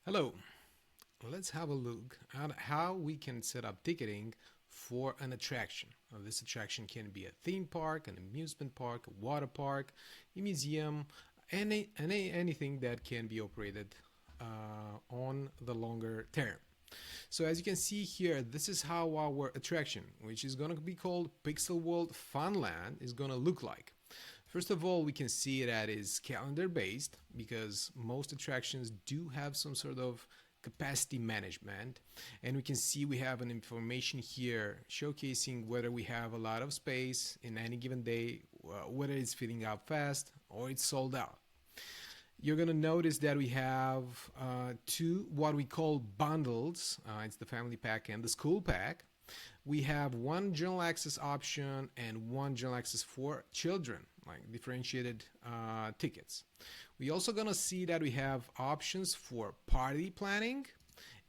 Hello, let's have a look at how we can set up ticketing for an attraction. Now, this attraction can be a theme park, an amusement park, a water park, a museum, anything that can be operated on the longer term. So as you can see here, this is how our attraction, which is going to be called Pixel World Funland, is going to look like. First of all, we can see that is calendar based because most attractions do have some sort of capacity management, and we can see we have an information here showcasing whether we have a lot of space in any given day, whether it's filling up fast or it's sold out. You're going to notice that we have two what we call bundles. It's the family pack and the school pack. We have one general access option and one general access for children, like differentiated tickets. We also gonna see that we have options for party planning,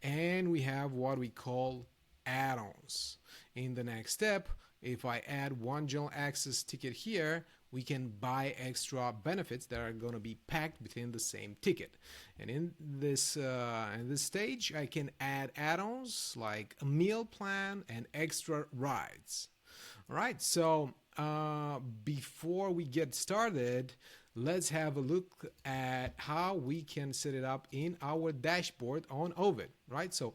and we have what we call add-ons. In the next step, if I add one general access ticket here, we can buy extra benefits that are going to be packed within the same ticket. And in this stage, I can add add-ons like a meal plan and extra rides. All right, so before we get started, let's have a look at how we can set it up in our dashboard on Oveit, right? So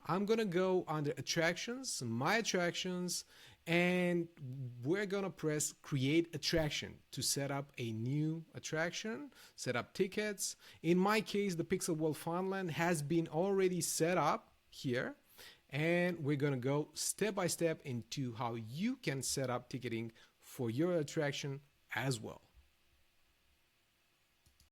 I'm gonna go under attractions, my attractions, and we're gonna press create attraction to set up a new attraction, set up tickets. In my case, the Pixel World Funland has been already set up here, and we're gonna go step by step into how you can set up ticketing for your attraction as well.